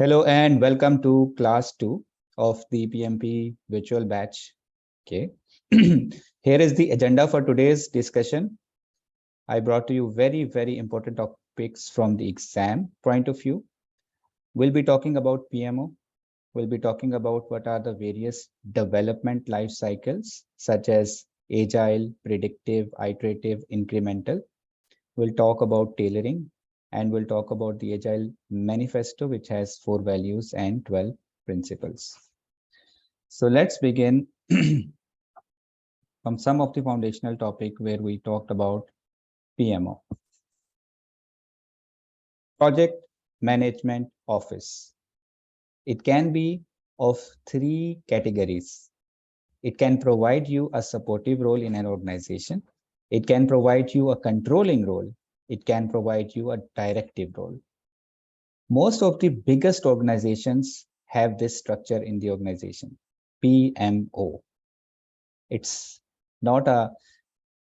Hello and welcome to class 2 of the PMP virtual batch. Okay. Here is the agenda for today's discussion. I brought to you very important topics from the exam point of view. We'll be talking about PMO. We'll be talking about what are the various development life cycles, such as agile, predictive, iterative, incremental. We'll talk about tailoring, and we'll talk about the Agile Manifesto, which has 4 values and 12 principles. So let's begin from some of the foundational topic where we talked about PMO. Project Management Office. It can be of 3 categories. It can provide you a supportive role in an organization. It can provide you a controlling role. It can provide you a directive role. Most of the biggest organizations have this structure in the organization, PMO. It's not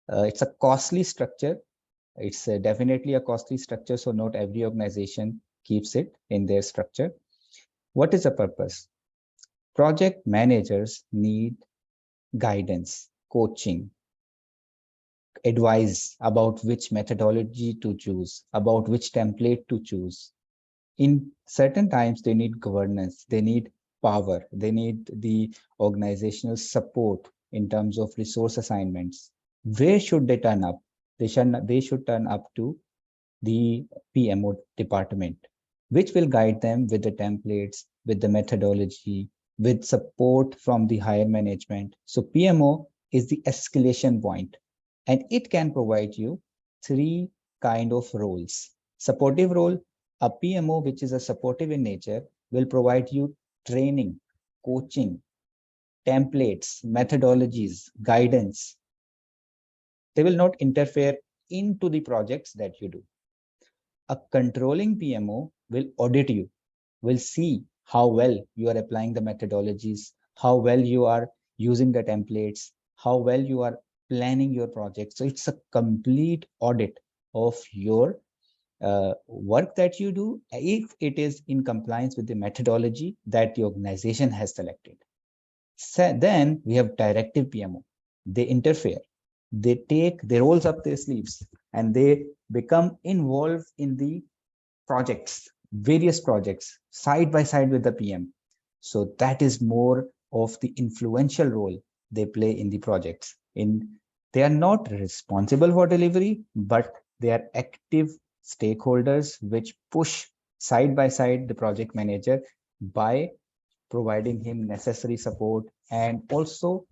it's a costly structure. It's definitely a costly structure, so not every organization keeps it in their structure. What is the purpose? Project managers need guidance, coaching, advice about which methodology to choose, about which template to choose. In certain times, they need governance, they need power, they need the organizational support in terms of resource assignments. Where should they turn up? They should turn up to the PMO department, which will guide them with the templates, with the methodology, with support from the higher management. So PMO is the escalation point, and it can provide you 3 kind of roles. Supportive role, a PMO, which is a supportive in nature, will provide you training, coaching, templates, methodologies, guidance. They will not interfere into the projects that you do. A controlling PMO will audit you, will see how well you are applying the methodologies, how well you are using the templates, how well you are planning your project. So it's a complete audit of your work that you do, if it is in compliance with the methodology that the organization has selected. So then we have directive PMO. They interfere. They rolls up their sleeves and they become involved in the projects, various projects, side by side with the PM. So that is more of the influential role they play in the projects. They are not responsible for delivery, but they are active stakeholders which push side by side the project manager by providing him necessary support and also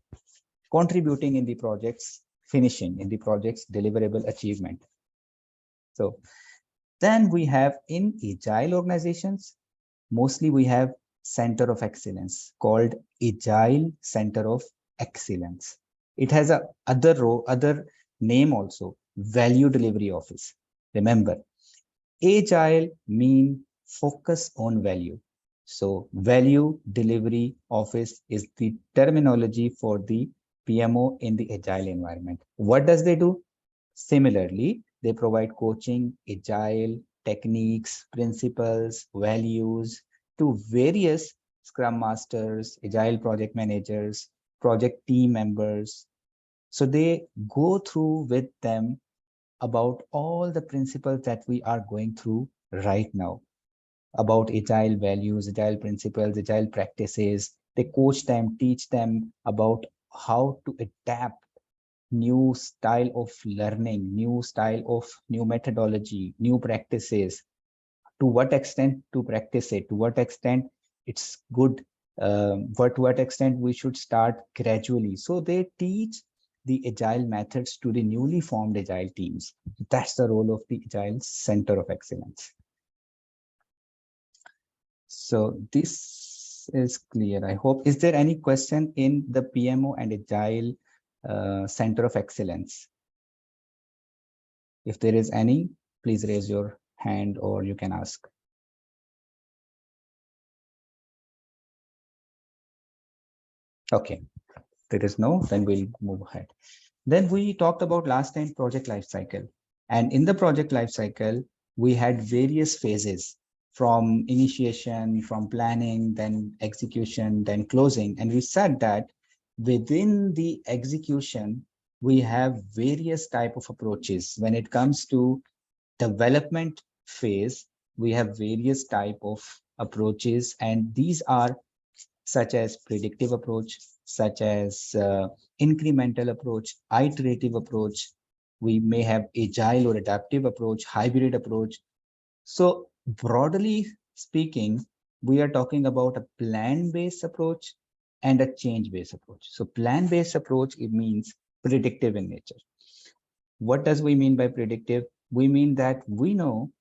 contributing in the project's finishing, in the project's deliverable achievement. So then we have in agile organizations, mostly we have center of excellence called Agile Center of Excellence. It has a other name also, Value Delivery Office. Remember, agile mean focus on value. So value delivery office is the terminology for the PMO in the agile environment. What does they do? Similarly, they provide coaching, agile techniques, principles, values to various scrum masters, agile project managers, project team members. So they go through with them about all the principles that we are going through right now, about agile values, agile principles, agile practices. They coach them, teach them about how to adapt new style of learning, new style of new methodology, new practices, to what extent to practice it, to what extent it's good, to what extent we should start gradually. So they teach the agile methods to the newly formed agile teams. That's the role of the Agile Center of Excellence. So this is clear, I hope. Is there any question in the PMO and Agile Center of Excellence? If there is any, please raise your hand or you can ask. Okay, there is no, then we'll move ahead. Then we talked about last time project life cycle. And in the project life cycle, we had various phases. from initiation, from planning, then execution, then closing. And we said that within the execution, we have various type of approaches. When it comes to development phase, we have various type of approaches, and these are such as predictive approach, such as incremental approach, iterative approach. We may have agile or adaptive approach, hybrid approach. So broadly speaking, we are talking about a plan-based approach and a change-based approach. So plan-based approach, it means predictive in nature. What does we mean by predictive? We mean that we know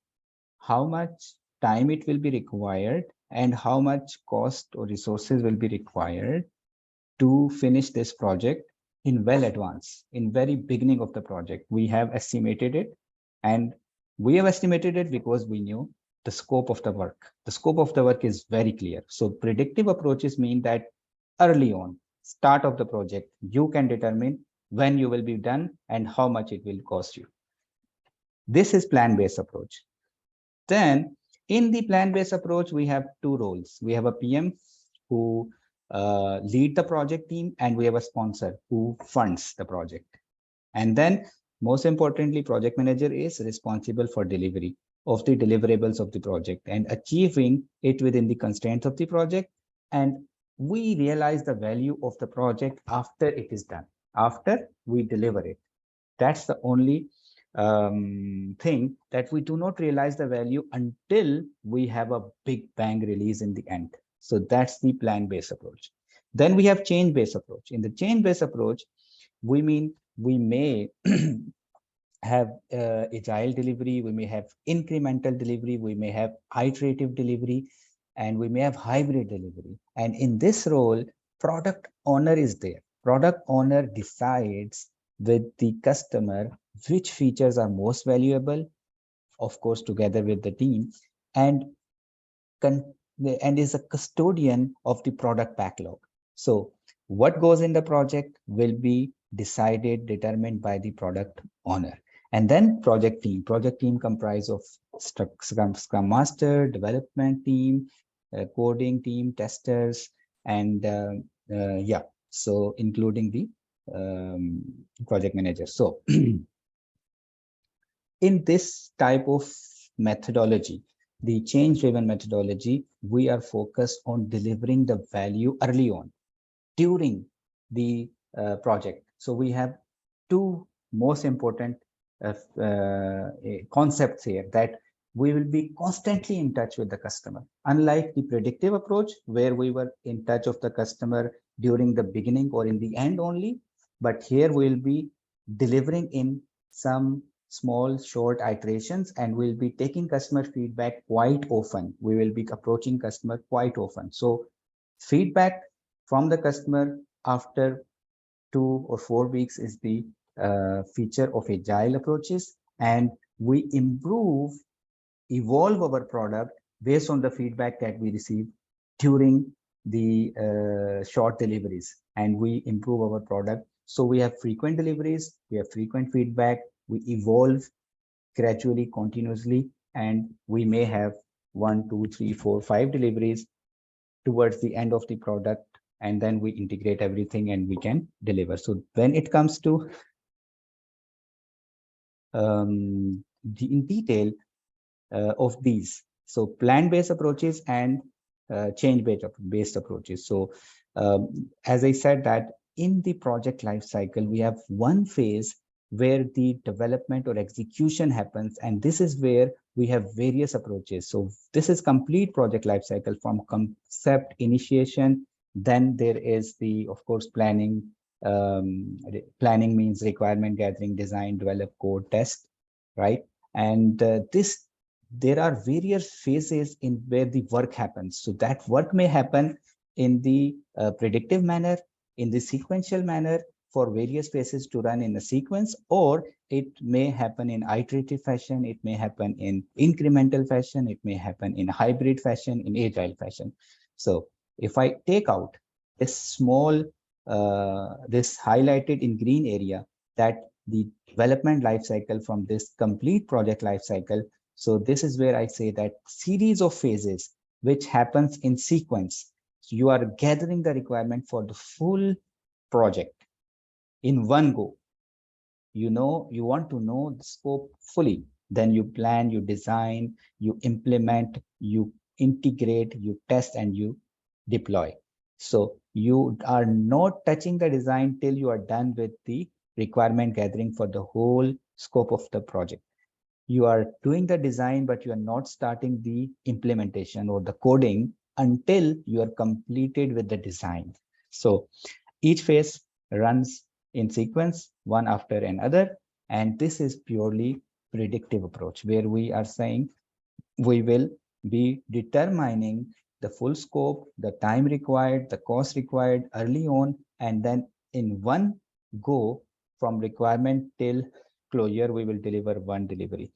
how much time it will be required and how much cost or resources will be required to finish this project in well advance, in very beginning of the project. We have estimated it, and we have estimated it because we knew the scope of the work. The scope of the work is very clear. So predictive approaches mean that early on, start of the project, you can determine when you will be done and how much it will cost you. This is plan-based approach. Then in the plan-based approach, we have two roles. We have a PM who lead the project team, and we have a sponsor who funds the project. And then most importantly, project manager is responsible for delivery of the deliverables of the project and achieving it within the constraints of the project. And we realize the value of the project after it is done, after we deliver it. That's the only thing, that we do not realize the value until we have a big bang release in the end. So that's the plan-based approach. Then we have change-based approach. In the change-based approach, we mean we may have agile delivery, we may have incremental delivery, we may have iterative delivery, and we may have hybrid delivery. And in this role, product owner is there. Product owner decides with the customer which features are most valuable, of course, together with the team, and is a custodian of the product backlog. So what goes in the project will be determined by the product owner. And then project team comprise of Scrum Master, development team, coding team, testers, and yeah, so including the project manager. So in this type of methodology, the change-driven methodology, we are focused on delivering the value early on during the project. So we have two most important concepts here, that we will be constantly in touch with the customer. Unlike the predictive approach, where we were in touch of the customer during the beginning or in the end only, but here we will be delivering in some small short iterations, and we'll be taking customer feedback quite often. We will be approaching customer quite often. So feedback from the customer after 2 or 4 weeks is the feature of agile approaches, and we evolve our product based on the feedback that we receive during the short deliveries, and we improve our product. So we have frequent deliveries, we have frequent feedback, we evolve gradually, continuously, and we may have 1, 2, 3, 4, 5 deliveries towards the end of the product, and then we integrate everything and we can deliver. So when it comes to in detail of these, so plan-based approaches and change-based approaches. So as I said, that in the project life cycle, we have one phase where the development or execution happens, and this is where we have various approaches. So this is complete project life cycle, from concept initiation. Then there is the, of course, planning. Planning means requirement gathering, design, develop, code, test, right? And there are various phases in where the work happens. So that work may happen in the predictive manner, in the sequential manner, for various phases to run in a sequence, or it may happen in iterative fashion, it may happen in incremental fashion, it may happen in hybrid fashion, in agile fashion. So if I take out this small, this highlighted in green area, that the development life cycle from this complete project life cycle, So this is where I say that series of phases which happens in sequence. So you are gathering the requirement for the full project in one go. You want to know the scope fully, then you plan, you design, you implement, you integrate, you test, and you deploy. So you are not touching the design till you are done with the requirement gathering for the whole scope of the project. You are doing the design, but you are not starting the implementation or the coding until you are completed with the design. So each phase runs in sequence, one after another, and this is purely predictive approach where we are saying we will be determining the full scope, the time required, the cost required early on, and then in one go from requirement till closure, we will deliver one delivery,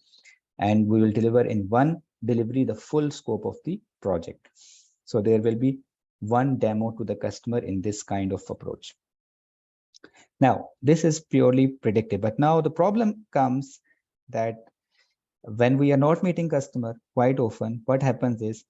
and we will deliver in one delivery the full scope of the project. So there will be one demo to the customer in this kind of approach. Now, this is purely predictive, but now the problem comes that when we are not meeting customer, quite often what happens is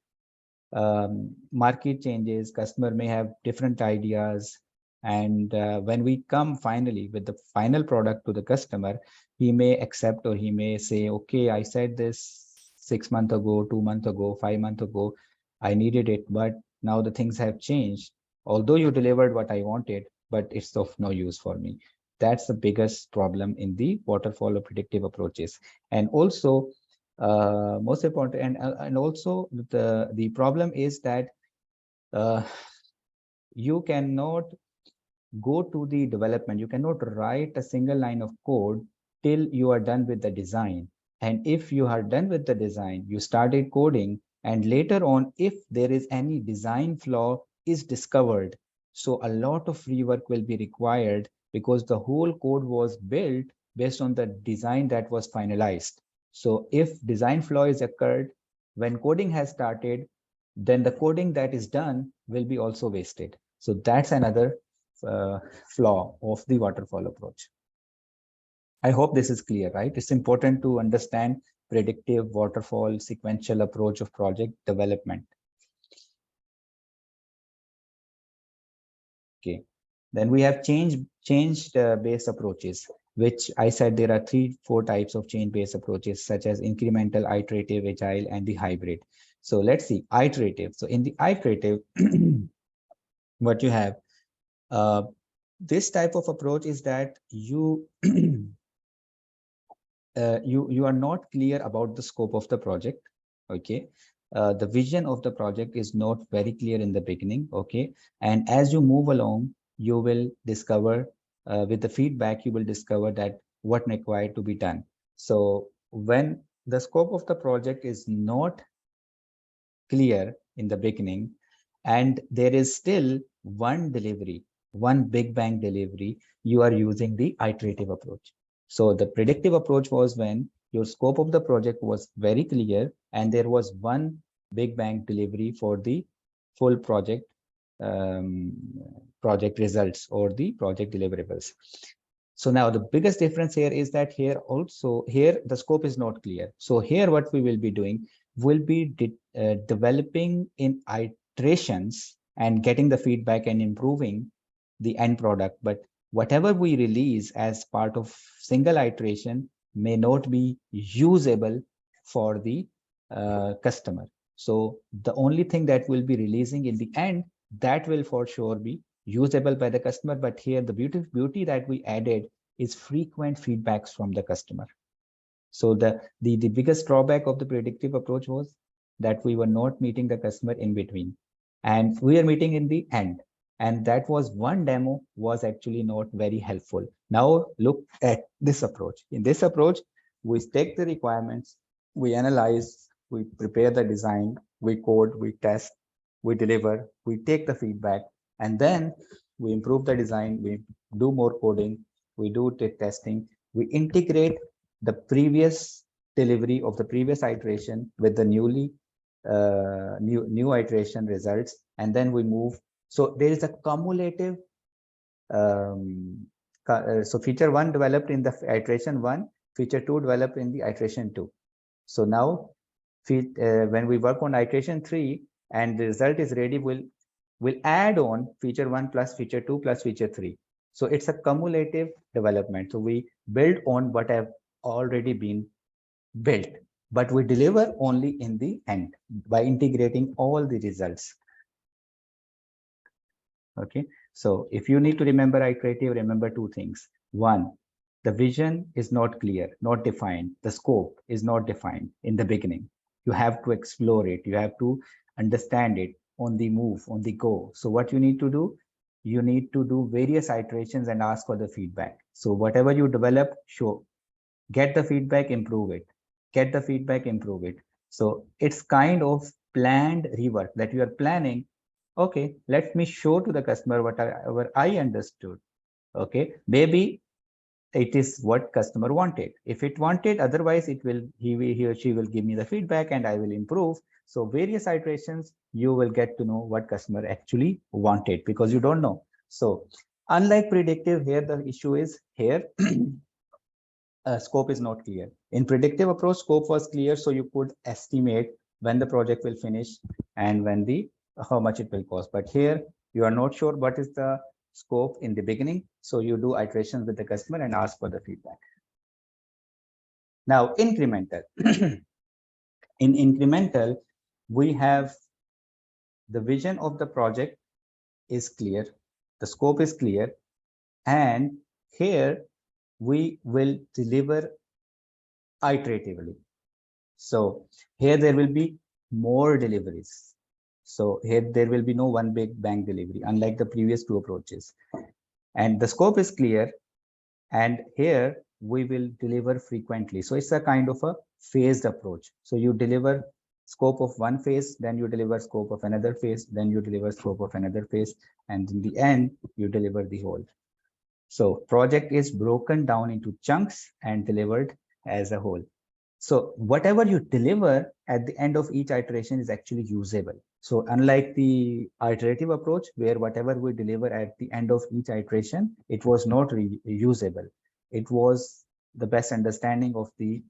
market changes, customer may have different ideas, and when we come finally with the final product to the customer, he may accept or he may say, okay, I said this 6 months ago, 2 months ago, 5 months ago, I needed it, but now the things have changed. Although you delivered what I wanted, but it's of no use for me. That's the biggest problem in the waterfall or predictive approaches. And also, most important, and also the problem is that uh, you cannot go to the development. You cannot write a single line of code till you are done with the design. And if you are done with the design, you started coding, and later on, if there is any design flaw is discovered, so a lot of rework will be required because the whole code was built based on the design that was finalized. So if design flaw is occurred when coding has started, then the coding that is done will be also wasted. So that's another uh, flaw of the waterfall approach. I hope this is clear, right? It's important to understand predictive waterfall sequential approach of project development. Okay. Then we have changed based approaches, which I said there are 4 types of change based approaches, such as incremental, iterative, agile, and the hybrid. So let's see iterative. So in the iterative, what you have, uh, this type of approach is that you you are not clear about the scope of the project. Okay. The vision of the project is not very clear in the beginning. Okay. And as you move along, you will discover with the feedback, you will discover that what required to be done. So when the scope of the project is not clear in the beginning, and there is still one delivery, one big bang delivery, you are using the iterative approach. So the predictive approach was when your scope of the project was very clear and there was one big bang delivery for the full project, um, project results or the project deliverables. So now the biggest difference here is that here the scope is not clear. So here what we will be doing will be developing in iterations and getting the feedback and improving the end product. But whatever we release as part of single iteration may not be usable for the customer. So the only thing that we'll be releasing in the end, that will for sure be usable by the customer. But here the beauty that we added is frequent feedbacks from the customer. So the biggest drawback of the predictive approach was that we were not meeting the customer in between, and we are meeting in the end. And that was one demo was actually not very helpful. Now look at this approach. In this approach, we take the requirements, we analyze, we prepare the design, we code, we test, we deliver, we take the feedback, and then we improve the design, we do more coding, we do testing, we integrate the previous delivery of the previous iteration with the new iteration results, and then we move. So there is a cumulative so feature 1 developed in the iteration 1, feature 2 developed in the iteration 2. So now when we work on iteration 3 and the result is ready, we'll add on feature 1 plus feature 2 plus feature 3. So it's a cumulative development. So we build on what have already been built, but we deliver only in the end by integrating all the results. Okay, so if you need to remember iterative, remember two things. One, the vision is not clear, not defined. The scope is not defined in the beginning. You have to explore it. You have to understand it on the move, on the go. So what you need to do, you need to do various iterations and ask for the feedback. So whatever you develop, get the feedback, improve it. Get the feedback, improve it. So it's kind of planned rework that you are planning. Okay, let me show to the customer what I understood. Okay, maybe it is what customer wanted. If it wanted, otherwise it will he or she will give me the feedback and I will improve. So various iterations, you will get to know what customer actually wanted because you don't know. So unlike predictive, here the issue is here scope is not clear. In predictive approach, scope was clear, so you could estimate when the project will finish and when the how much it will cost. But here you are not sure what is the scope in the beginning, so you do iterations with the customer and ask for the feedback. Now incremental. In incremental, we have the vision of the project is clear, the scope is clear, and here we will deliver iteratively. So here there will be more deliveries. So here there will be no one big bang delivery, unlike the previous two approaches. And the scope is clear. And here we will deliver frequently. So it's a kind of a phased approach. So you deliver scope of one phase, then you deliver scope of another phase, then you deliver scope of another phase. And in the end, you deliver the whole. So project is broken down into chunks and delivered as a whole. So whatever you deliver at the end of each iteration is actually usable. So unlike the iterative approach, where whatever we deliver at the end of each iteration, it was not reusable. It was the best understanding of the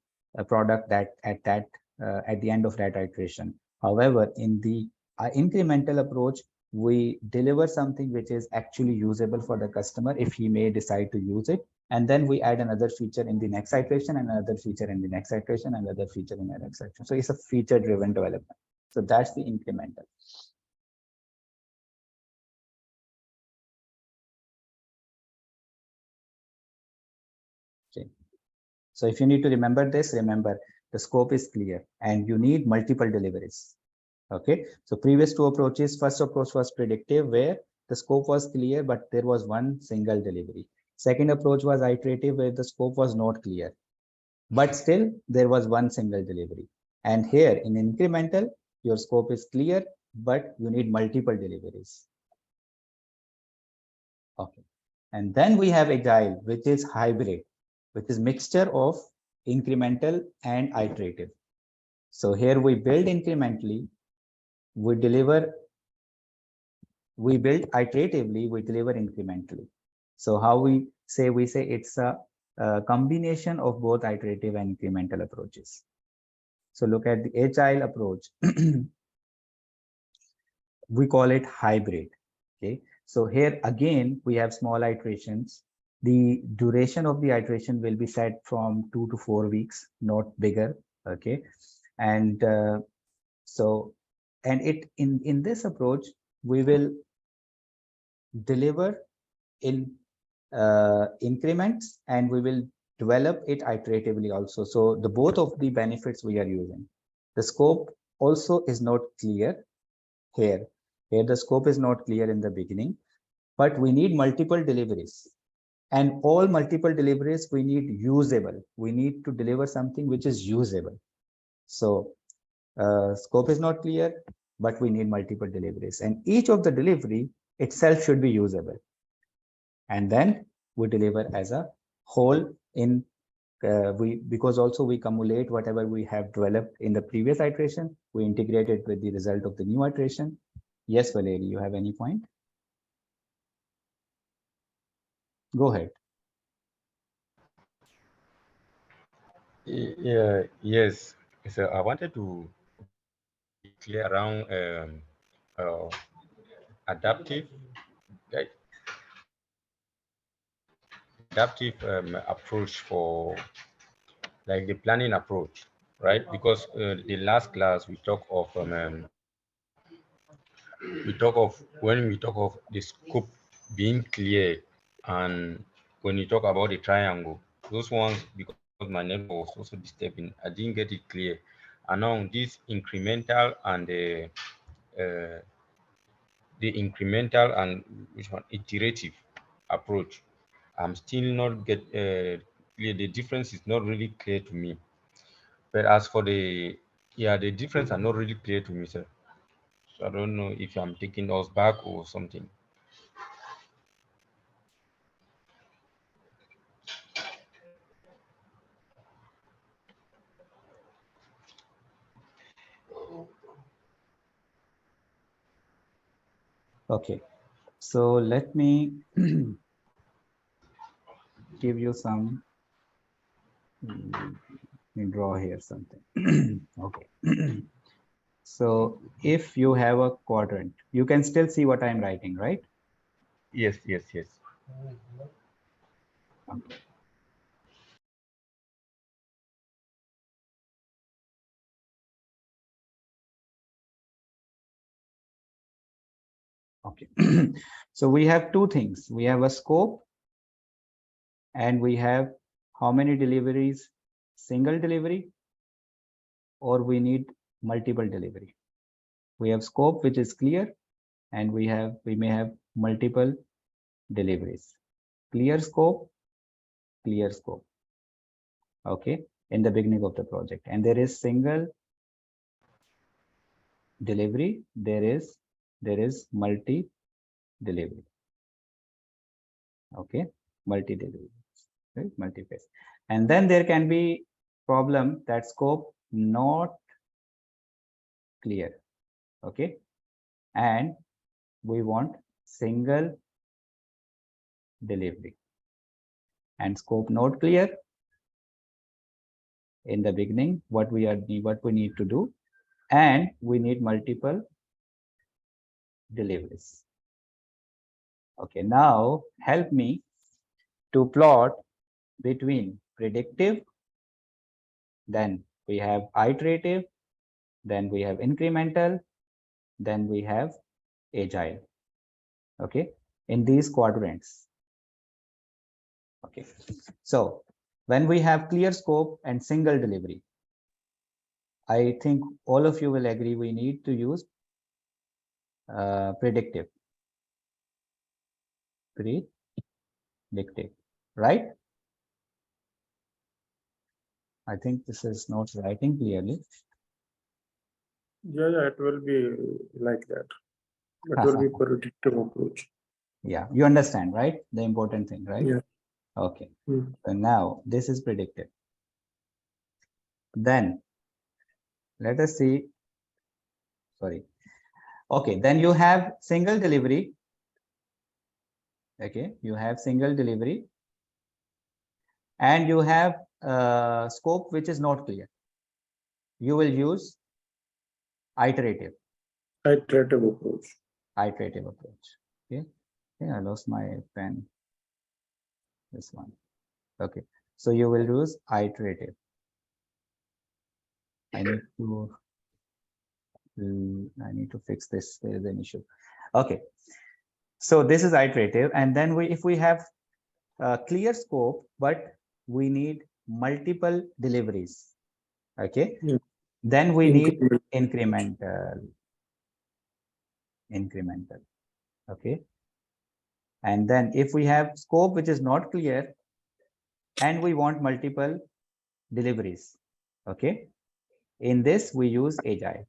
product that at the end of that iteration. However, in the incremental approach, we deliver something which is actually usable for the customer if he may decide to use it, and then we add another feature in the next iteration, and another feature in the next iteration, and another feature in the next iteration. So it's a feature driven development. So that's the incremental. Okay. So if you need to remember this, remember the scope is clear and you need multiple deliveries. Okay. So previous two approaches, first approach was predictive where the scope was clear, but there was one single delivery. Second approach was iterative where the scope was not clear, but still there was one single delivery. And here in incremental, your scope is clear, but you need multiple deliveries. Okay. And then we have agile, which is hybrid, which is mixture of incremental and iterative. So here we build incrementally, we deliver, we build iteratively, we deliver incrementally. So how we say it's a combination of both iterative and incremental approaches. So look at the agile approach. We call it hybrid. Okay. So here again, we have small iterations. The duration of the iteration will be set from 2 to 4 weeks, not bigger. Okay. And and in this approach, we will deliver in increments and we will develop it iteratively also. So the both of the benefits we are using. The scope also is not clear here. Here the scope is not clear in the beginning, but we need multiple deliveries. And all multiple deliveries we need usable. We need to deliver something which is usable. So scope is not clear, but we need multiple deliveries. And each of the delivery itself should be usable. And then we deliver as a whole in because also we cumulate whatever we have developed in the previous iteration, we integrate it with the result of the new iteration. Yes, Valerie, you have any point? Go ahead. Yeah, yes. So I wanted to be clear around uh, adaptive, like the adaptive approach for like the planning approach, right? Because the last class we talk of when we talk of the scope being clear, and when you talk about the triangle, those ones, because my network was also disturbing, I didn't get it clear. And now this incremental and uh, the incremental and which one iterative approach, I'm still not get clear. The difference is not really clear to me. But as for the, yeah, the difference are not really clear to me, sir. So I don't know if I'm taking us back or something. Okay, so let me give you some, let me draw here something. Okay. So if you have a quadrant, you can still see what I'm writing, right? Yes, yes, yes. Okay. Okay. So we have two things. We have a scope and we have how many deliveries, single delivery, or we need multiple delivery. We have scope, which is clear, and we may have multiple deliveries. Clear scope, okay, in the beginning of the project. And there is single delivery, there is multi delivery, okay, multi delivery, right, multi-phase. And then there can be problem that scope not clear, okay, and we want single delivery, and scope not clear in the beginning, what we need to do, and we need multiple deliveries. Okay, now help me to plot between predictive, then we have iterative, then we have incremental, then we have agile, okay, in these quadrants. Okay, so when we have clear scope and single delivery, I think all of you will agree we need to use predictive, right? I think this is not writing clearly. Yeah, yeah, it will be like that. It will be predictive approach. Yeah, you understand, right? The important thing, right? Yeah. Okay. Mm. So now this is predictive. Then let us see. Sorry. Okay, then you have single delivery. Okay, you have single delivery, and you have scope which is not clear. You will use iterative, Iterative approach. iterative approach. Okay. Okay, I lost my pen. This one. Okay. So you will use iterative. I need to fix this. There is an issue. Okay. So this is iterative, and then if we have a clear scope, but we need multiple deliveries. Okay. Yeah. Then we need Increment. incremental. Okay. And then if we have scope which is not clear and we want multiple deliveries, okay, in this we use agile.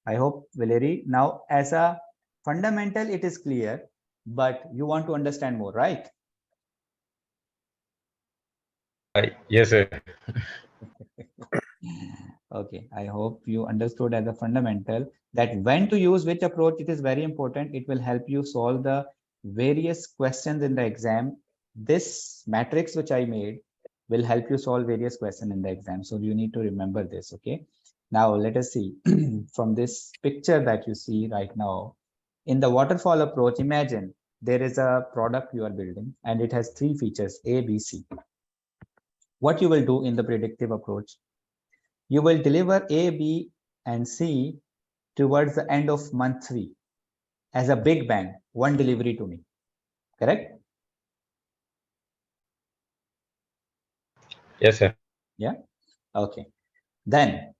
I hope, Valerie, now as a fundamental it is clear, but you want to understand more, right? Yes, sir. Okay, I hope you understood as a fundamental that when to use which approach, it is very important. It will help you solve the various questions in the exam this matrix which I made will help you solve various questions in the exam. So you need to remember this, okay? Now let us see from this picture that you see right now. In the waterfall approach, imagine there is a product you are building and it has three features, A, B, C. What you will do in the predictive approach? You will deliver A, B, and C towards the end of month 3 as a big bang, one delivery to me, correct? Yes, sir. Yeah, okay. Then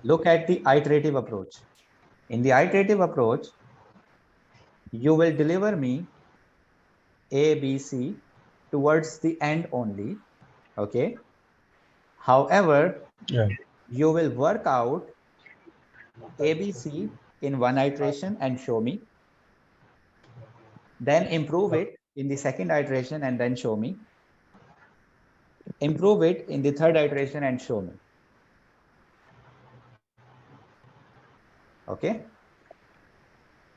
look at the iterative approach. In the iterative approach, you will deliver me A, B, C towards the end only, okay? However, Yeah. you will work out A, B, C in one iteration and show me, then improve it in the second iteration and then show me, improve it in the third iteration and show me. Okay.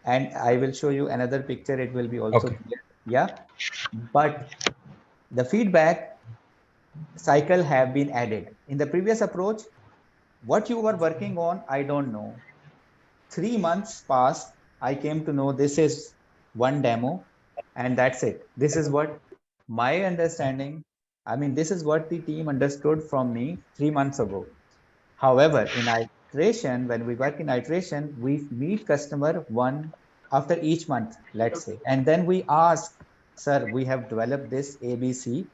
And I will show you another picture. It will be also Okay. clear. Yeah. But the feedback cycle have been added. In the previous approach, what you were working on, I don't know. 3 months passed. I came to know this is one demo and that's it. This is what my understanding. I mean, this is what the team understood from me 3 months ago. However, in iteration, when we work in iteration, we meet customer one after each month, let's say, and then we ask, sir, we have developed this ABC.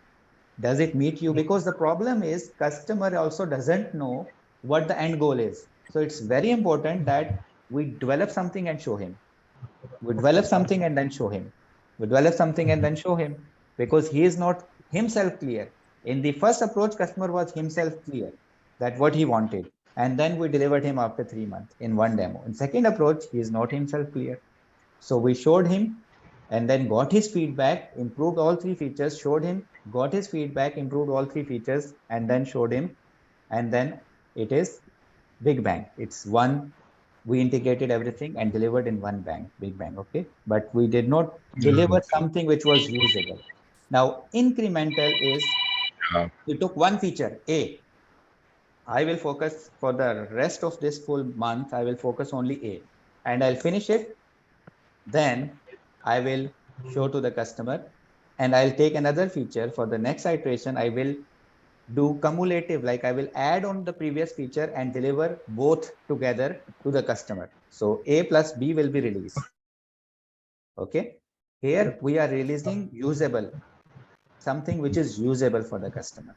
Does it meet you? Because the problem is customer also doesn't know what the end goal is. So it's very important that we develop something and show him. We develop something and then show him. We develop something and then show him because he is not himself clear. In the first approach, customer was himself clear that what he wanted. And then we delivered him after 3 months in one demo. In second approach, he is not himself clear. So we showed him and then got his feedback, improved all three features, showed him, got his feedback, improved all three features, and then showed him. And then it is big bang. It's one, we integrated everything and delivered in one bang, big bang, okay? But we did not deliver Okay. something which was usable. Now, incremental is, we took one feature, A. I will focus for the rest of this full month, I will focus only A. And I'll finish it. Then I will show to the customer and I'll take another feature for the next iteration. I will do cumulative, like I will add on the previous feature and deliver both together to the customer. So A plus B will be released. Okay. Here we are releasing usable, something which is usable for the customer.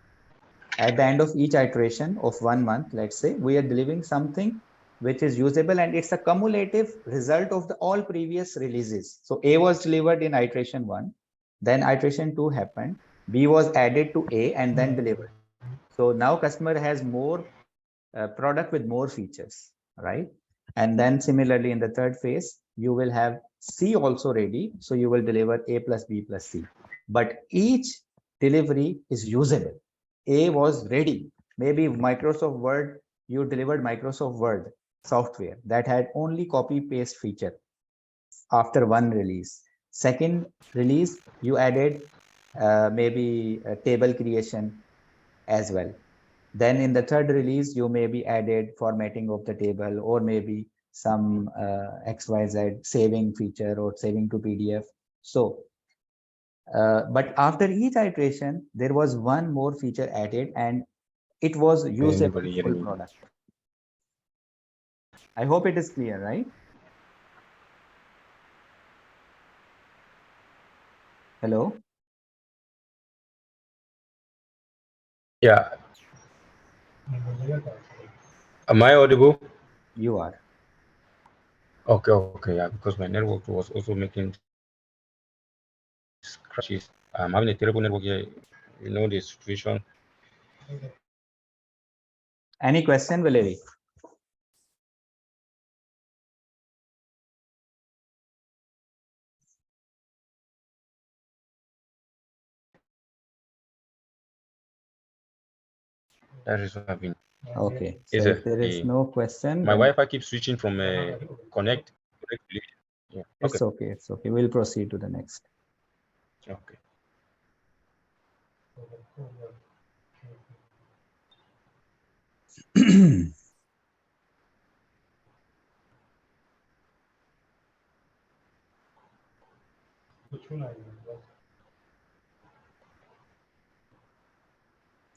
At the end of each iteration of 1 month, let's say, we are delivering something which is usable and it's a cumulative result of the all previous releases. So A was delivered in iteration 1, then iteration 2 happened, B was added to A and then delivered. So now customer has more product with more features, right? And then similarly in the third phase, you will have C also ready. So you will deliver A plus B plus C. But each delivery is usable. A was ready. Maybe Microsoft Word, you delivered Microsoft Word software that had only copy paste feature after one release. Second release, you added maybe a table creation as well. Then in the third release, you maybe added formatting of the table or maybe some XYZ saving feature or saving to PDF. So, but after each iteration, there was one more feature added and it was usable Anybody full hearing me? product. I hope it is clear, right? Hello? Yeah. Am I audible? You are. Okay, okay, yeah, because my network was also making scratches. I'm having a terrible network here. You know the situation. Any question, Valerie? That is what I've been. Okay. Is So if there is no question, my then Wi-Fi keeps switching from connect to leave. Yeah. Okay. it's okay. It's okay. We'll proceed to the next. Okay.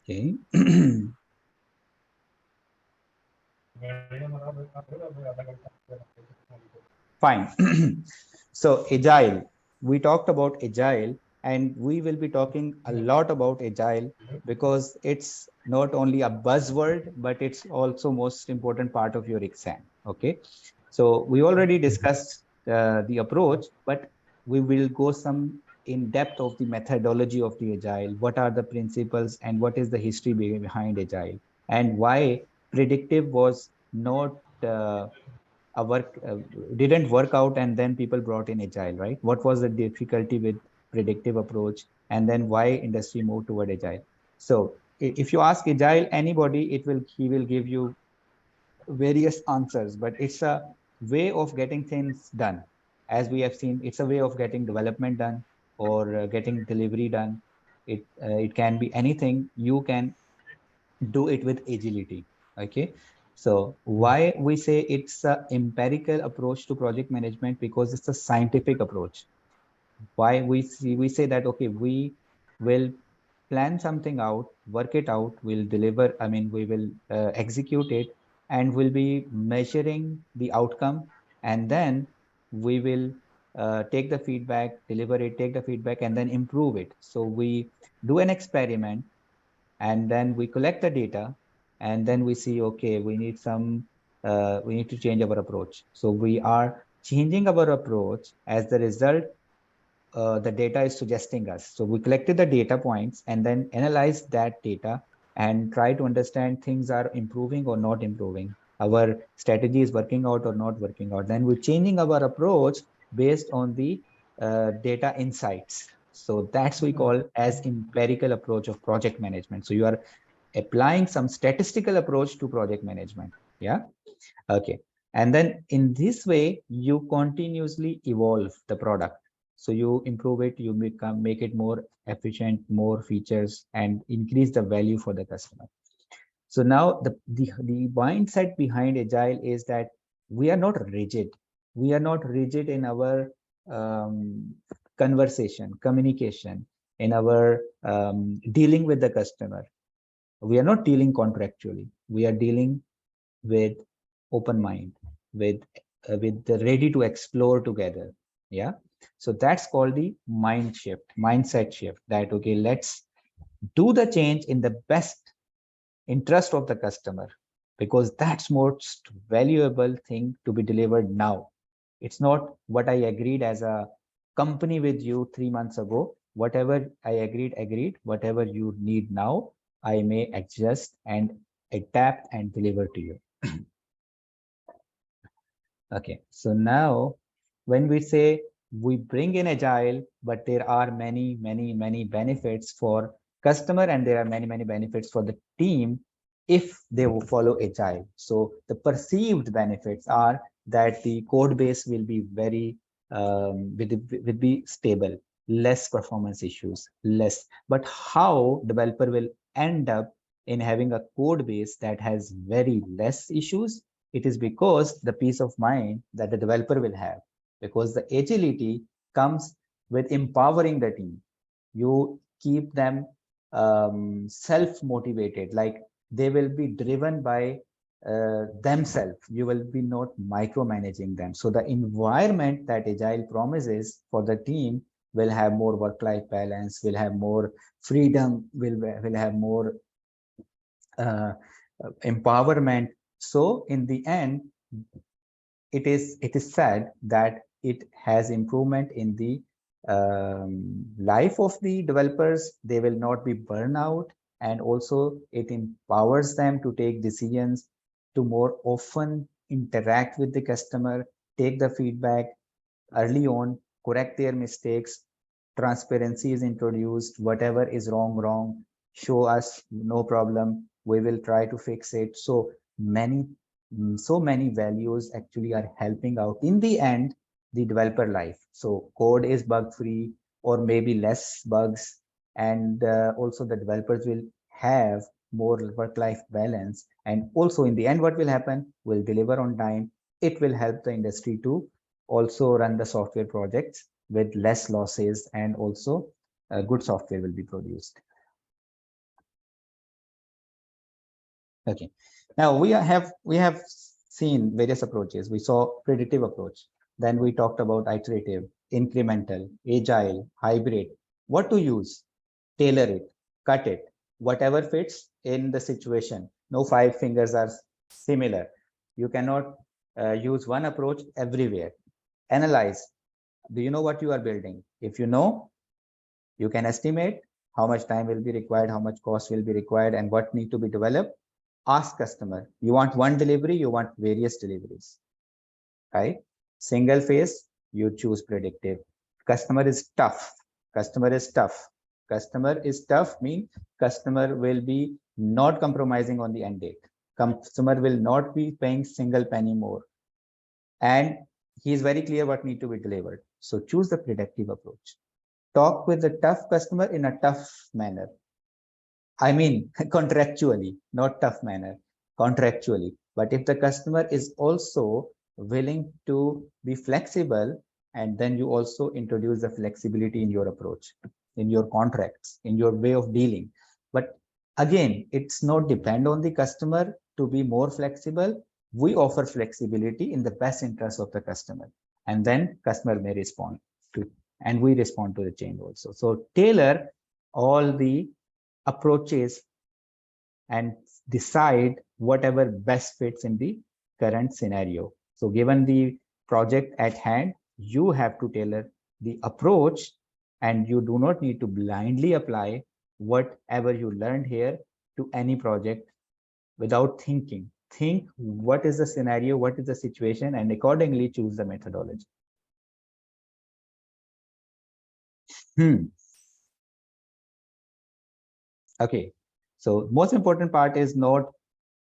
Okay. Fine. So agile, we talked about agile, and we will be talking a lot about agile because it's not only a buzzword, but it's also most important part of your exam. Okay. So we already discussed the approach, but we will go some in depth of the methodology of the agile. What are the principles and what is the history behind agile, and why predictive was not a work didn't work out, and then people brought in agile, right? What was the difficulty with predictive approach, and then why industry moved toward agile? So if you ask agile anybody, he will give you various answers, but it's a way of getting things done. As we have seen, it's a way of getting development done, or getting delivery done. It can be anything. You can do it with agility. Okay. So why we say it's a empirical approach to project management? Because it's a scientific approach. Why we say that, okay, we will plan something out, work it out, we'll deliver, I mean, we will execute it, and we'll be measuring the outcome, and then we will take the feedback, deliver it, take the feedback, and then improve it. So we do an experiment, and then we collect the data, and then we see, okay, we need to change our approach. So we are changing our approach as the result the data is suggesting us. So we collected the data points and then analyzed that data and try to understand things are improving or not improving. Our strategy is working out or not working out. Then we're changing our approach based on the data insights. So that's we call as empirical approach of project management. So you are applying some statistical approach to project management. Yeah. Okay. And then in this way, you continuously evolve the product. So you improve it, you make it more efficient, more features, and increase the value for the customer. So now the mindset behind agile is that we are not rigid. We are not rigid in our conversation, communication, in our dealing with the customer. We are not dealing contractually. We are dealing with open mind, with the ready to explore together. Yeah. So that's called the mindset shift, that okay, let's do the change in the best interest of the customer, because that's most valuable thing to be delivered now. It's not what I agreed as a company with you 3 months ago. Whatever I agreed. Whatever you need now, I may adjust and adapt and deliver to you. Okay, so now when we say we bring in agile, but there are many benefits for customer, and there are many benefits for the team if they will follow agile. So the perceived benefits are that the code base will be very will be stable, less performance issues, less. But how developer will end up in having a code base that has very less issues? It is because the peace of mind that the developer will have, because the agility comes with empowering the team. You keep them self-motivated, like they will be driven by themselves. You will be not micromanaging them. So the environment that agile promises for the team will have more work-life balance, will have more freedom, will have more uh, empowerment. So in the end, it is said that it has improvement in the life of the developers. They will not be burnout, and also it empowers them to take decisions, to more often interact with the customer, take the feedback early on, correct their mistakes. Transparency is introduced. Whatever is wrong, show us, no problem. We will try to fix it. So many values actually are helping out in the end the developer life. So code is bug free, or maybe less bugs. and also the developers will have more work-life balance. And also in the end, what will happen? Will deliver on time. It will help the industry to also run the software projects with less losses, and also good software will be produced. Okay. Now we have seen various approaches. We saw predictive approach. Then we talked about iterative, incremental, agile, hybrid. What to use? Tailor it, cut it, whatever fits in the situation. No five fingers are similar. You cannot use one approach everywhere. Analyze. Do you know what you are building? If you know, you can estimate how much time will be required, how much cost will be required, and what need to be developed. Ask customer, you want one delivery, you want various deliveries, right? Single phase, you choose predictive. Customer is tough. Customer is tough. Customer is tough mean customer will be not compromising on the end date. Customer will not be paying single penny more. And he is very clear what need to be delivered. So choose the predictive approach. Talk with the tough customer in a tough manner. I mean, contractually, not tough manner, contractually. But if the customer is also willing to be flexible, and then you also introduce the flexibility in your approach, in your contracts, in your way of dealing. But again, it's not depend on the customer to be more flexible. We offer flexibility in the best interest of the customer, and then customer may respond to, and we respond to the change also. So tailor all the approaches and decide whatever best fits in the current scenario. So given the project at hand, you have to tailor the approach, and you do not need to blindly apply whatever you learned here to any project without thinking. Think what is the scenario, what is the situation, and accordingly choose the methodology. Okay, so most important part is not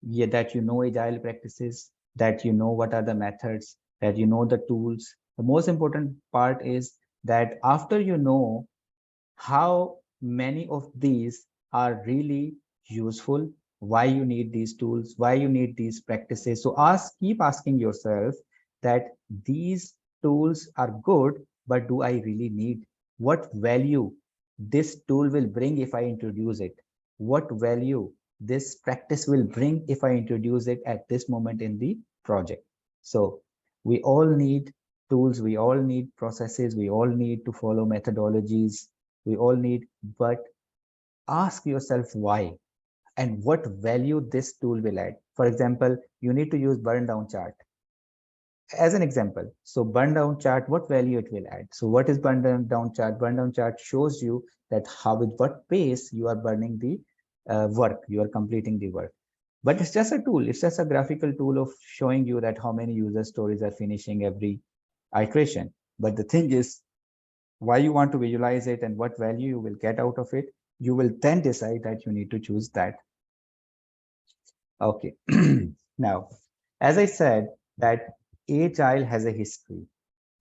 that you know agile practices, that you know what are the methods, that you know the tools. The most important part is that after you know how many of these are really useful, why you need these tools, why you need these practices. So keep asking yourself that these tools are good, but do I really need? What value this tool will bring if I introduce it? What value this practice will bring if I introduce it at this moment in the project? So we all need tools, we all need processes, we all need to follow methodologies, we all need, but ask yourself why and what value this tool will add. For example, you need to use burn down chart as an example. So burn down chart, what value it will add? So what is burn down chart? Burn down chart shows you that how, with what pace you are burning the work, you are completing the work. But it's just a tool. It's just a graphical tool of showing you that how many user stories are finishing every iteration. But the thing is, why you want to visualize it and what value you will get out of it, you will then decide that you need to choose that. Okay. Now, as I said, that Agile has a history.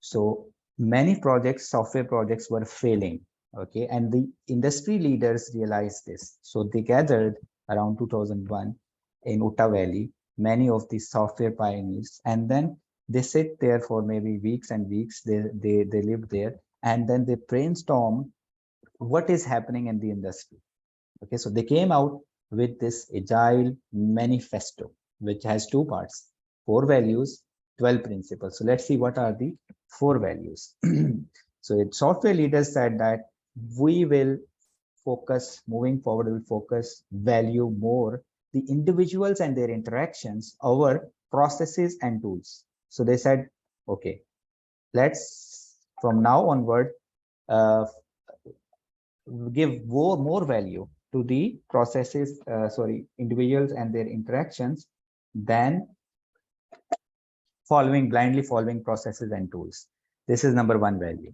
So many projects, software projects were failing. Okay. And the industry leaders realized this. So they gathered around 2001 in Utah Valley, many of the software pioneers, and then they sit there for maybe weeks and weeks. They live there, and then they brainstorm what is happening in the industry. Okay, so they came out with this agile manifesto, which has two parts: 4 values, 12 principles. So let's see what are the 4 values. So software leaders said that we will focus, moving forward, will focus, value more the individuals and their interactions over processes and tools. So they said, okay, let's from now onward give more value to the processes, individuals and their interactions than blindly following processes and tools. This is number 1 value.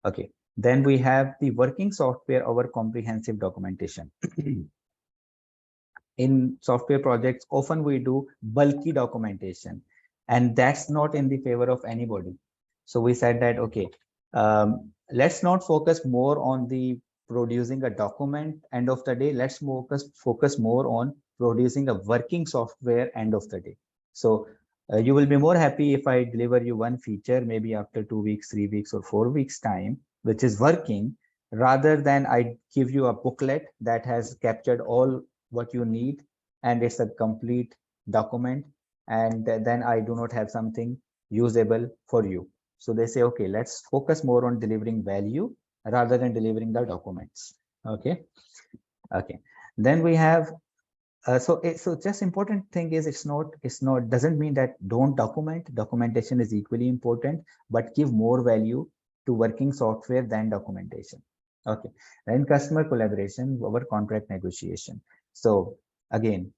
Okay. Then we have the working software over comprehensive documentation. In software projects, often we do bulky documentation, and that's not in the favor of anybody. So we said that, okay, let's not focus more on the producing a document end of the day. Let's focus more on producing a working software end of the day. So you will be more happy if I deliver you one feature, maybe after 2 weeks, 3 weeks, or 4 weeks time, which is working, rather than I give you a booklet that has captured all what you need and it's a complete document, and then I do not have something usable for you. So they say, okay, let's focus more on delivering value rather than delivering the documents. Okay. Okay. Then we have so just important thing is it's not doesn't mean that don't document. Documentation is equally important, but give more value to working software than documentation. Okay. Then customer collaboration over contract negotiation. So again,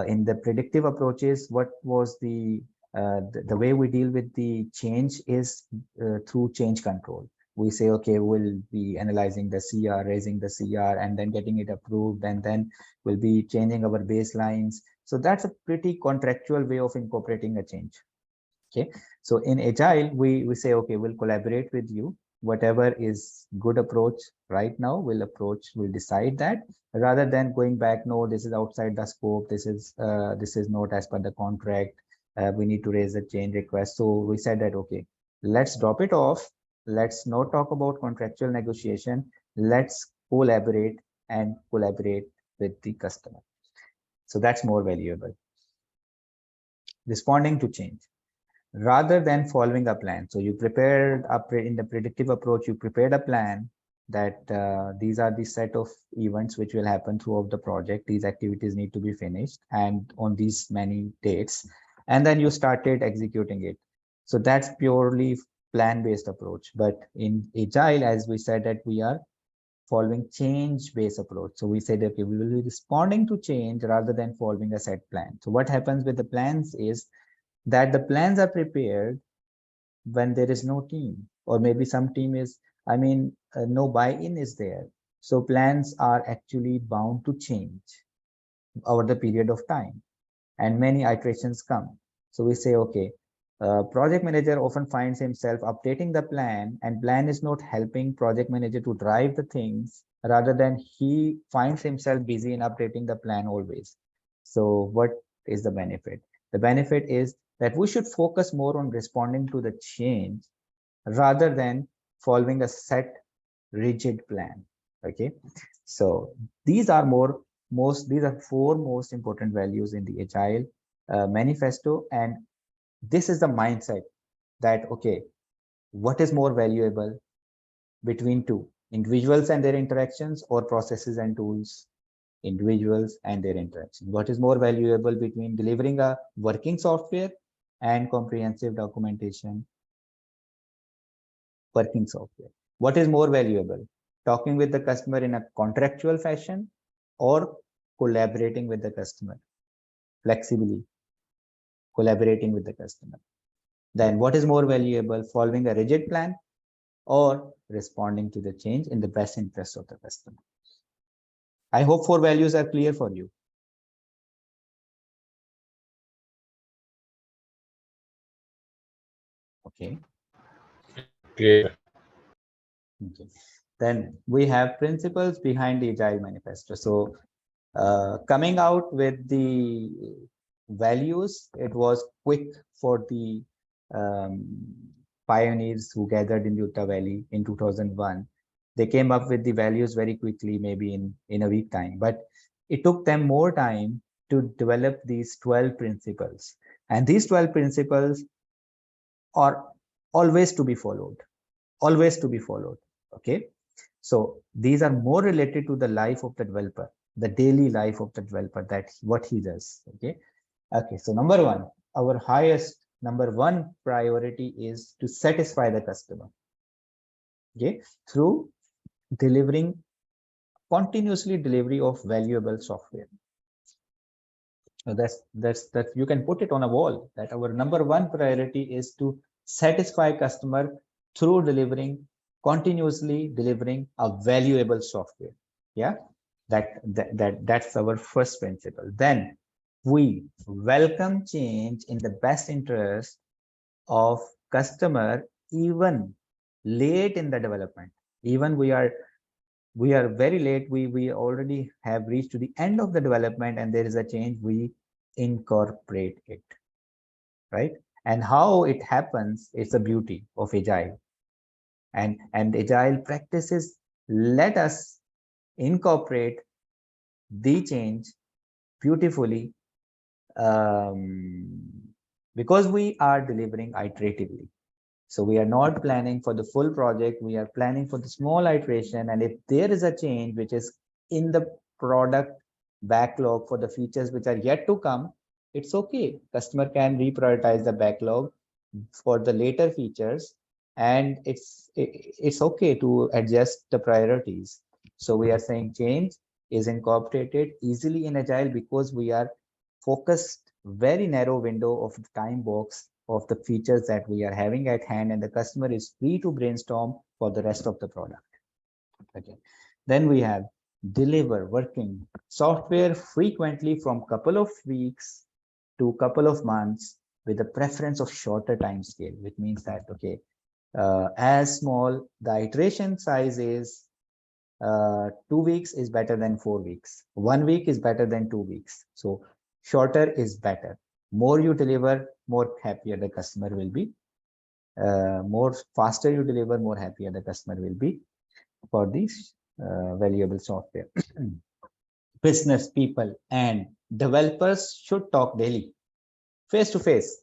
in the predictive approaches, what was the way we deal with the change is through change control. We say, okay, we'll be analyzing the CR, raising the CR, and then getting it approved, and then we'll be changing our baselines. So that's a pretty contractual way of incorporating a change. Okay. So in Agile, we say, okay, we'll collaborate with you. Whatever is good approach right now, we'll decide that, rather than going back, no, this is outside the scope. This is not as per the contract. We need to raise a change request. So we said that, okay, let's drop it off. Let's not talk about contractual negotiation. Let's collaborate with the customer. So that's more valuable. Responding to change rather than following a plan. So you prepared in the predictive approach, you prepared a plan that these are the set of events which will happen throughout the project. These activities need to be finished and on these many dates, and then you started executing it. So that's purely plan-based approach. But in Agile, as we said, that we are following change-based approach. So we said, okay, we will be responding to change rather than following a set plan. So what happens with the plans is that the plans are prepared when there is no team, or maybe some team is, no buy-in is there. So plans are actually bound to change over the period of time, and many iterations come. So we say, okay, project manager often finds himself updating the plan, and plan is not helping project manager to drive the things, rather than he finds himself busy in updating the plan always. So what is the benefit? The benefit is that we should focus more on responding to the change rather than following a set rigid plan. Okay. So these are four most important values in the Agile manifesto. And this is the mindset that, okay, what is more valuable between two, individuals and their interactions, or processes and tools? Individuals and their interaction. What is more valuable between delivering a working software and comprehensive documentation? Working software. What is more valuable? Talking with the customer in a contractual fashion or collaborating with the customer flexibly, collaborating with the customer? Then what is more valuable, following a rigid plan or responding to the change in the best interest of the customer? I hope four values are clear for you. Okay. Clear. Okay. Then we have principles behind the Agile manifesto. So coming out with the values, it was quick for the pioneers who gathered in Utah Valley in 2001. They came up with the values very quickly, maybe in a week time, but it took them more time to develop these 12 principles. And these 12 principles are always to be followed, always to be followed. Okay. So these are more related to the life of the developer, the daily life of the developer, that what he does. Okay. Okay. So number one, our number one priority is to satisfy the customer. Okay. Through continuously delivery of valuable software. So that you can put it on a wall, that our number one priority is to satisfy customer through continuously delivering a valuable software. Yeah, that's our first principle. Then we welcome change in the best interest of customer, even late in the development. Even we are we are very late. We already have reached to the end of the development and there is a change. We incorporate it, right? And how it happens, it's a beauty of agile. And agile practices let us incorporate the change beautifully, um, because we are delivering iteratively. So we are not planning for the full project, we are planning for the small iteration. And if there is a change which is in the product backlog for the features which are yet to come, it's okay. Customer can reprioritize the backlog for the later features, and it's okay to adjust the priorities. So we are saying change is incorporated easily in agile because we are focused very narrow window of the time box of the features that we are having at hand, and the customer is free to brainstorm for the rest of the product. Okay. Then we have deliver working software frequently from couple of weeks to couple of months with a preference of shorter time scale, which means that, okay, as small the iteration size is, 2 weeks is better than 4 weeks. 1 week is better than 2 weeks. So shorter is better. More you deliver, more happier the customer will be. More faster you deliver, more happier the customer will be for these valuable software. Business people and developers should talk daily, face to face.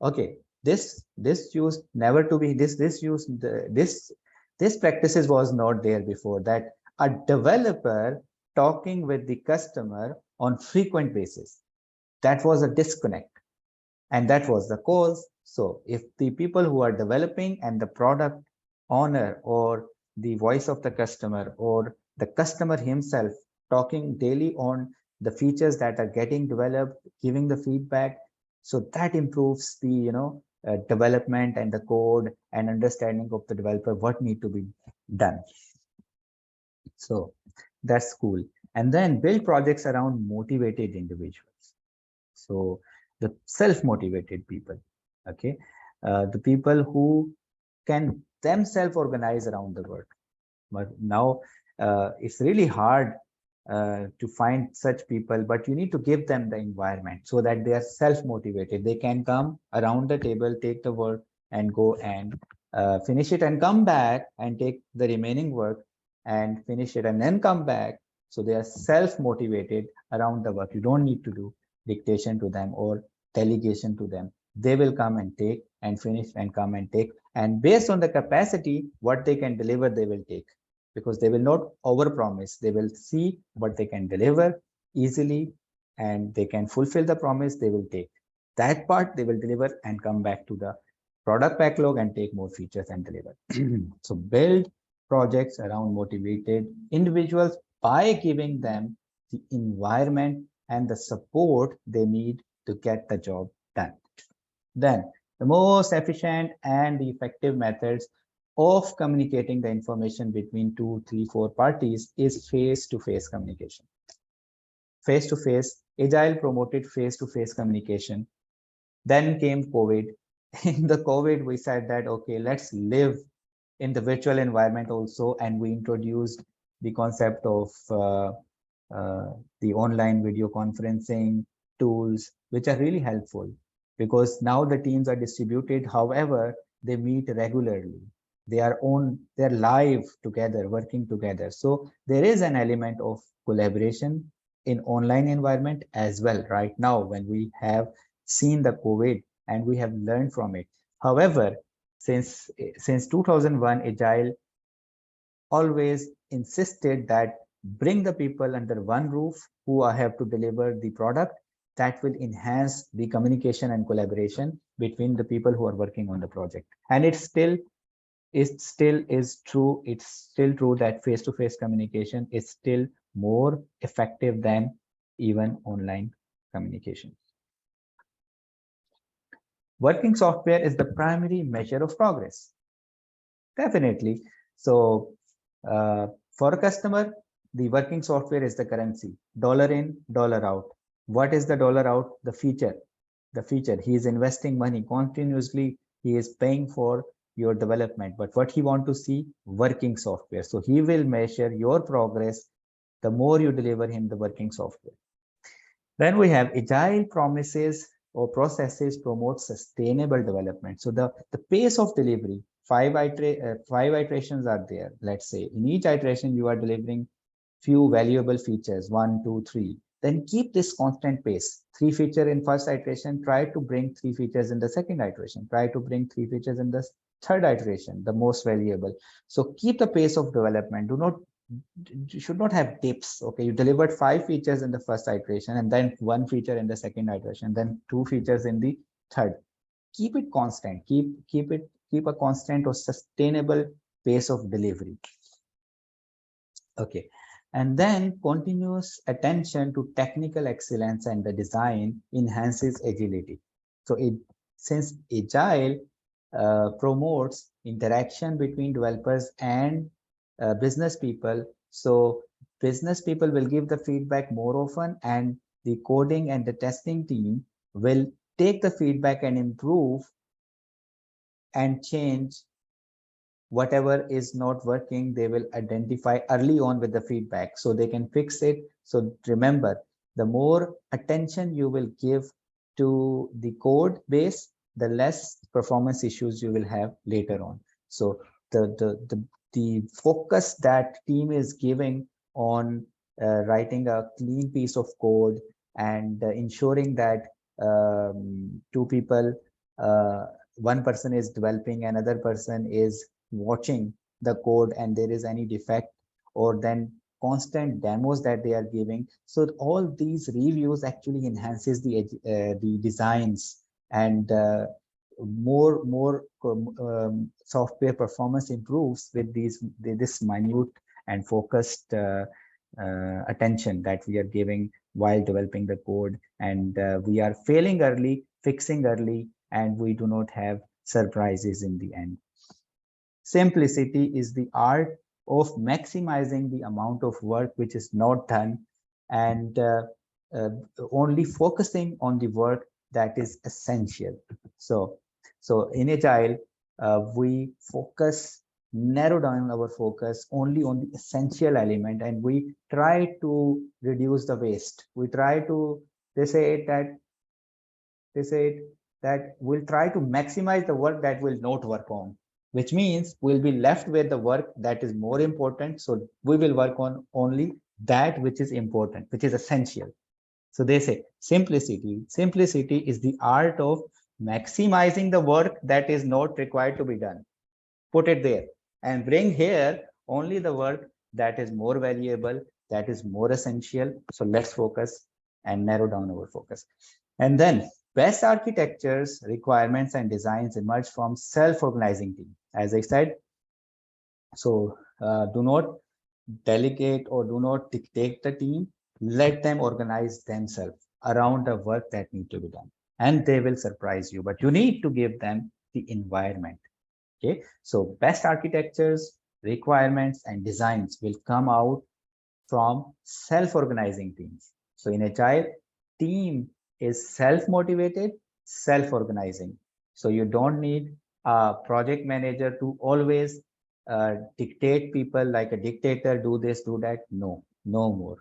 Okay, this used never to be this used this practices was not there before, that a developer talking with the customer on frequent basis. That was a disconnect, and that was the cause. So if the people who are developing and the product owner or the voice of the customer or the customer himself talking daily on the features that are getting developed, giving the feedback, so that improves the development and the code and understanding of the developer what need to be done. So that's cool. And then build projects around motivated individuals. So the self-motivated people, okay, the people who can themselves organize around the work. But now it's really hard to find such people, but you need to give them the environment so that they are self-motivated. They can come around the table, take the work and go and finish it and come back and take the remaining work and finish it and then come back. So they are self-motivated around the work. You don't need to do dictation to them or delegation to them. They will come and take and finish and come and take. And based on the capacity, what they can deliver, they will take, because they will not overpromise. They will see what they can deliver easily and they can fulfill the promise. They will take that part, they will deliver and come back to the product backlog and take more features and deliver. So build projects around motivated individuals by giving them the environment and the support they need to get the job done. Then the most efficient and the effective methods of communicating the information between 2, 3, 4 parties is face-to-face communication. Face-to-face, Agile promoted face-to-face communication. Then came COVID. In the COVID, we said that, okay, let's live in the virtual environment also, and we introduced the concept of the online video conferencing tools, which are really helpful because now the teams are distributed. However, they meet regularly. They're live together, working together. So there is an element of collaboration in online environment as well right now when we have seen the COVID and we have learned from it. However, since 2001, Agile always insisted that bring the people under one roof who have to deliver the product. That will enhance the communication and collaboration between the people who are working on the project. And it still is true. It's still true that face-to-face communication is still more effective than even online communication. Working software is the primary measure of progress. Definitely. So for a customer, the working software is the currency. Dollar in, dollar out. What is the dollar out? The feature. The feature. He is investing money continuously. He is paying for your development, but what he want to see, working software. So he will measure your progress the more you deliver him the working software. Then we have agile promises or processes promote sustainable development. So the pace of delivery, five iterations are there. Let's say in each iteration you are delivering few valuable features, 1, 2, 3. Then keep this constant pace. 3 features in first iteration, try to bring 3 features in the second iteration. Try to bring 3 features in the third iteration, the most valuable. So keep the pace of development. Do not you should not have dips. Okay, you delivered 5 features in the first iteration and then 1 feature in the second iteration, then 2 features in the third. Keep it constant. Keep a constant or sustainable pace of delivery. Okay, and then continuous attention to technical excellence and the design enhances agility. So since agile promotes interaction between developers and business people, so business people will give the feedback more often, and the coding and the testing team will take the feedback and improve and change whatever is not working. They will identify early on with the feedback so they can fix it. So remember, the more attention you will give to the code base, the less performance issues you will have later on. So the focus that team is giving on writing a clean piece of code and ensuring that two people, one person is developing, another person is watching the code, and there is any defect, or then constant demos that they are giving. So all these reviews actually enhances the designs, and more software performance improves with this minute and focused attention that we are giving while developing the code, and we are failing early, fixing early, and we do not have surprises in the end. Simplicity is the art of maximizing the amount of work which is not done, and uh, only focusing on the work that is essential. So in Agile, we narrow down our focus only on the essential element, and we try to reduce the waste. We try to, they say that we'll try to maximize the work that will not work on, which means we'll be left with the work that is more important. So we will work on only that which is important, which is essential. So they say simplicity is the art of maximizing the work that is not required to be done. Put it there and bring here only the work that is more valuable, that is more essential. So let's focus and narrow down our focus. And then best architectures, requirements, and designs emerge from self-organizing team. As I said, so do not delegate or do not dictate the team. Let them organize themselves around the work that need to be done, and they will surprise you. But you need to give them the environment. Okay, so best architectures, requirements, and designs will come out from self-organizing teams. So in Agile, team is self-motivated, self-organizing. So you don't need a project manager to always dictate people like a dictator, do this, do that. No, no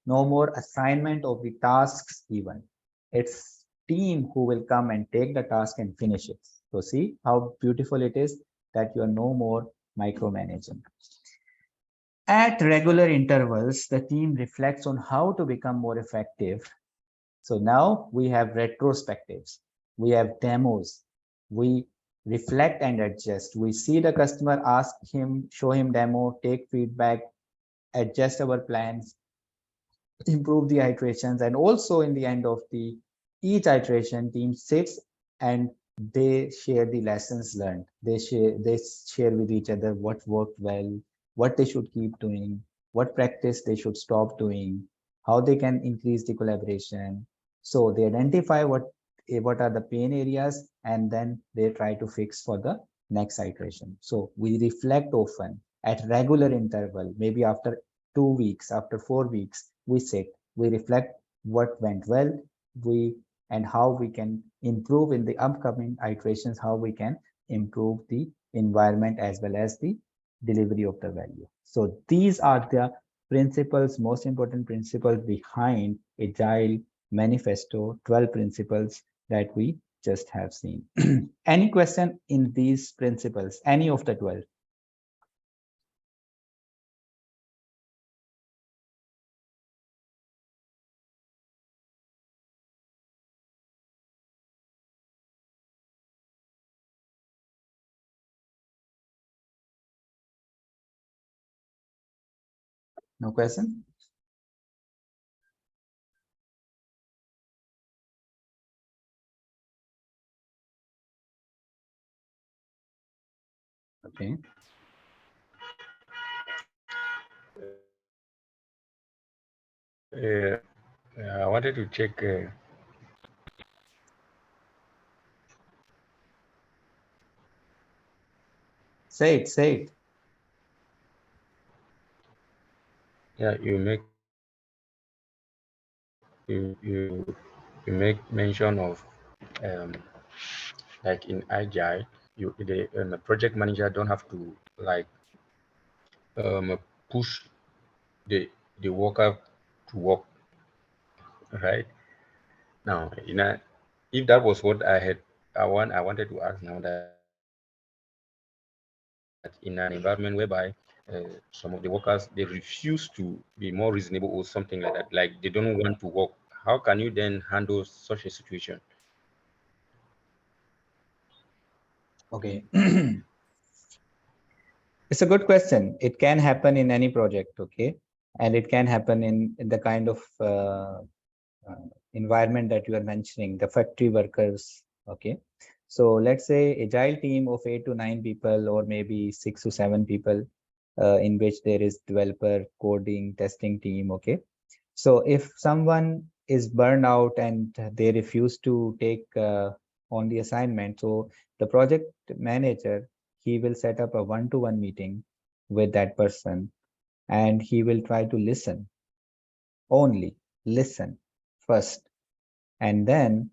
more assignment of the tasks even. It's team who will come and take the task and finish it. So see how beautiful it is that you are no more micromanaging. At regular intervals, the team reflects on how to become more effective. So now we have retrospectives, we have demos, we reflect and adjust. We see the customer, ask him, show him demo, take feedback, adjust our plans, improve the iterations, and also in the end of each iteration, team sits and they share the lessons learned. They share with each other what worked well, what they should keep doing, what practice they should stop doing, how they can increase the collaboration. So they identify what are the pain areas, and then they try to fix for the next iteration. So we reflect often at regular interval, maybe after 2 weeks, after 4 weeks, we sit, we reflect what went well, and how we can improve in the upcoming iterations, how we can improve the environment as well as the delivery of the value. So these are the principles, most important principles behind Agile Manifesto 12 principles that we just have seen. Any question in these principles, any of the 12? No question? Okay. I wanted to check. Say it, say it. Yeah, you make mention of um, like in agile, the project manager don't have to like push the worker to work, right? Now, if that was what I wanted to ask now, that in an environment whereby some of the workers they refuse to be more reasonable or something like that, like they don't want to work, how can you then handle such a situation? Okay. It's a good question. It can happen in any project, okay? And it can happen in the kind of environment that you are mentioning, the factory workers, okay? So let's say agile team of 8 to 9 people, or maybe 6 to 7 people, in which there is developer, coding, testing team, okay? So if someone is burned out and they refuse to take on the assignment, so the project manager, he will set up a one-to-one meeting with that person, and he will try to listen, only listen first, and then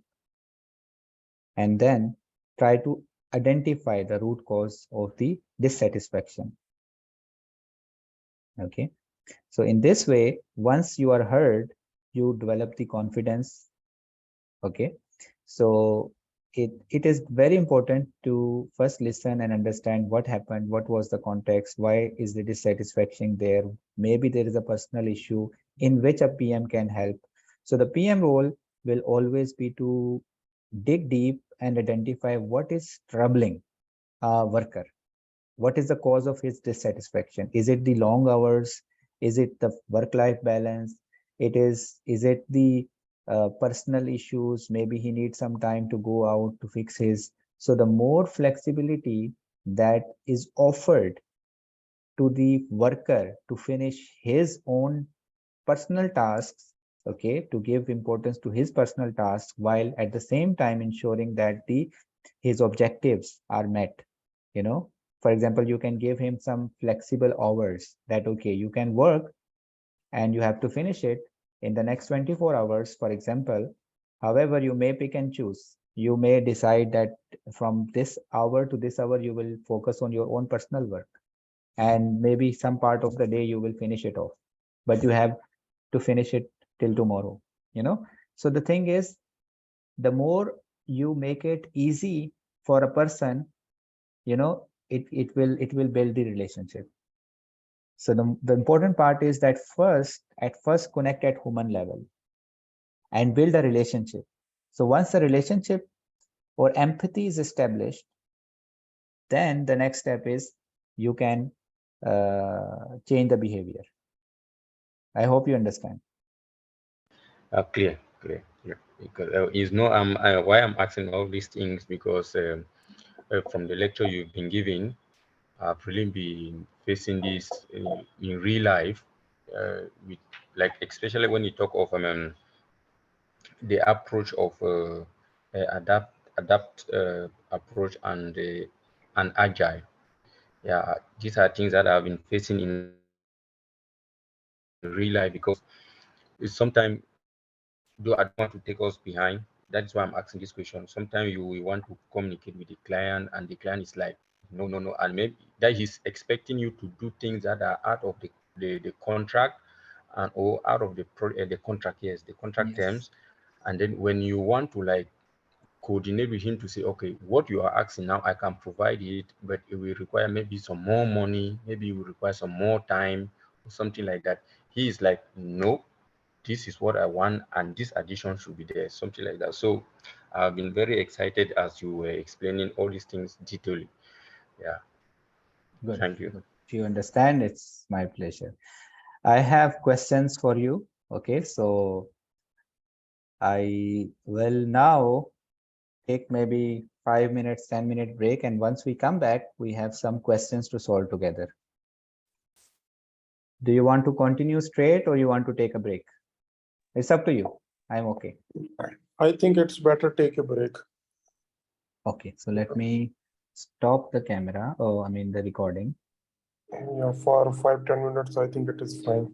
try to identify the root cause of the dissatisfaction. Okay. So in this way, once you are heard, you develop the confidence. Okay. So it is very important to first listen and understand what happened, what was the context, why is the dissatisfaction there. Maybe there is a personal issue in which a PM can help. So the PM role will always be to dig deep and identify what is troubling a worker. What is the cause of his dissatisfaction? Is it the long hours? Is it the work-life balance? Is it the personal issues? Maybe he needs some time to go out to fix his. So the more flexibility that is offered to the worker to finish his own personal tasks, okay, to give importance to his personal tasks while at the same time ensuring that the his objectives are met, you know. For example, you can give him some flexible hours that, okay, you can work and you have to finish it in the next 24 hours, for example. However, you may pick and choose. You may decide that from this hour to this hour, you will focus on your own personal work. And maybe some part of the day you will finish it off. But you have to finish it till tomorrow, you know. So the thing is, the more you make it easy for a person, you know, it will build the relationship. So the important part is that at first connect at human level and build a relationship. So once the relationship or empathy is established, then the next step is you can change the behavior. I hope you understand. Clear. Because why I'm asking all these things, because from the lecture you've been giving, I've really been facing this in real life, with, like, especially when you talk of the approach of adapt approach and agile. Yeah, these are things that I've been facing in real life, because it's sometimes, though I don't want to take us behind, That's why I'm asking this question. Sometimes you want to communicate with the client, and the client is like, no, no, no, and maybe that he's expecting you to do things that are out of the contract, and or out of the contract, yes, the contract Yes. terms. And then when you want to like coordinate with him to say, okay, what you are asking now, I can provide it, but it will require maybe some more money, maybe it will require some more time or something like that. He is like, no, this is what I want, and this addition should be there, something like that. So I've been very excited as you were explaining all these things detailedly. Yeah, Good. thank you. Good. If you understand, it's my pleasure. I have questions for you. Okay, so I will now take maybe 5 minutes, 10-minute break, and once we come back, we have some questions to solve together. Do you want to continue straight or you want to take a break? It's up to you. I'm okay. I think it's better take a break. Okay, so let me stop the camera. Oh, I mean the recording. Yeah, for 5-10 minutes, I think it is fine.